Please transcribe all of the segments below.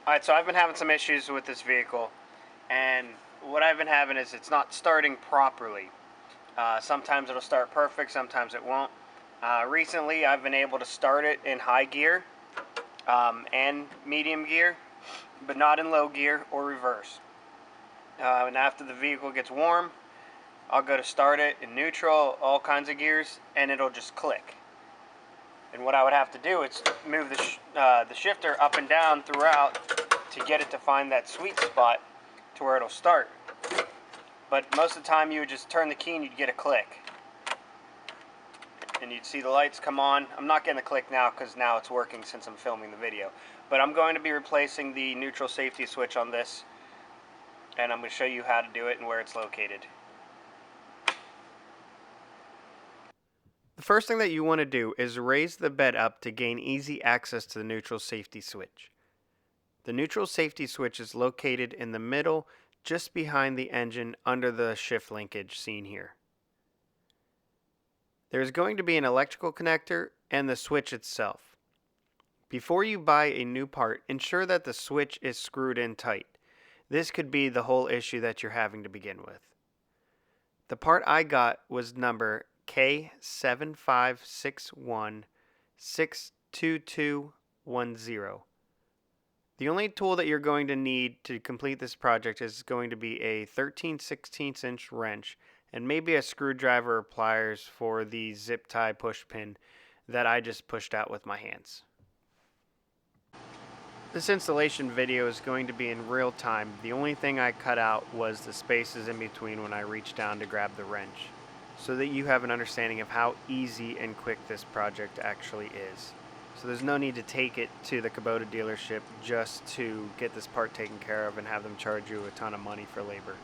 Alright, so I've been having some issues with this vehicle, and what I've been having is it's not starting properly. Sometimes it'll start perfect, sometimes it won't. Recently I've been able to start it in high gear and medium gear, but not in low gear or reverse. And after the vehicle gets warm, I'll go to start it in neutral, all kinds of gears, and it'll just click. And what I would have to do is move the shifter up and down throughout to get it to find that sweet spot to where it'll start. But most of the time you would just turn the key and you'd get a click. And you'd see the lights come on. I'm not getting a click now because now it's working since I'm filming the video. But I'm going to be replacing the neutral safety switch on this, and I'm going to show you how to do it and where it's located. The first thing that you want to do is raise the bed up to gain easy access to the neutral safety switch. The neutral safety switch is located in the middle, just behind the engine under the shift linkage seen here. There is going to be an electrical connector and the switch itself. Before you buy a new part, ensure that the switch is screwed in tight. This could be the whole issue that you're having to begin with. The part I got was number K7561-62210. The only tool that you're going to need to complete this project is going to be a 13/16" wrench and maybe a screwdriver or pliers for the zip tie push pin that I just pushed out with my hands. This installation video is going to be in real time. The only thing I cut out was the spaces in between when I reached down to grab the wrench, so that you have an understanding of how easy and quick this project actually is. So there's no need to take it to the Kubota dealership just to get this part taken care of and have them charge you a ton of money for labor.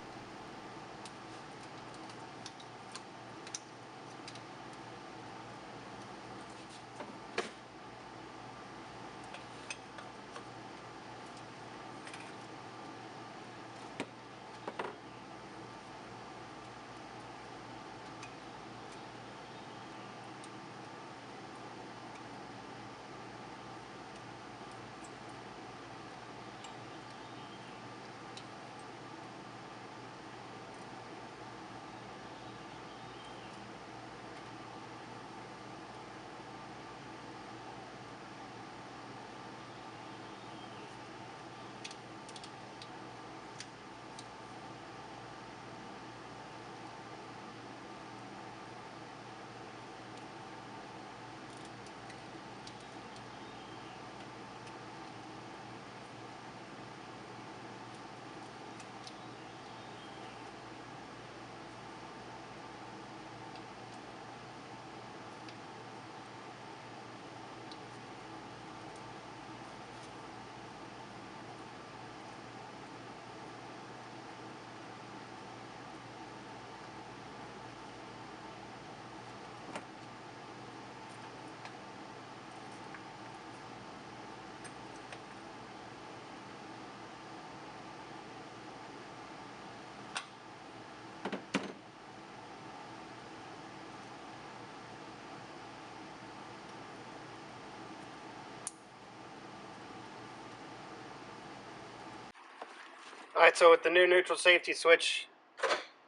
Alright, so with the new neutral safety switch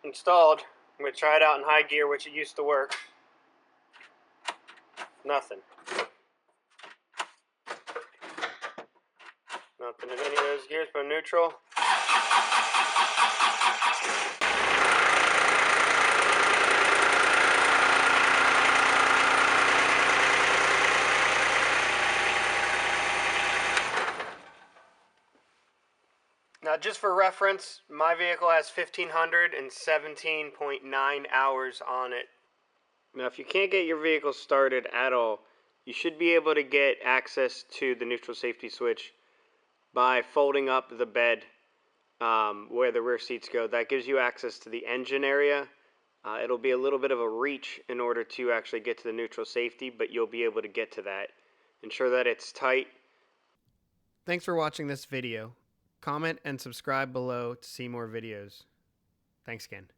installed, I'm going to try it out in high gear, which it used to work. Nothing. Nothing in any of those gears but neutral. Now, just for reference, my vehicle has 1,517.9 hours on it. Now, if you can't get your vehicle started at all, you should be able to get access to the neutral safety switch by folding up the bed where the rear seats go. That gives you access to the engine area. It'll be a little bit of a reach in order to actually get to the neutral safety, but you'll be able to get to that. Ensure that it's tight. Thanks for watching this video. Comment and subscribe below to see more videos. Thanks again.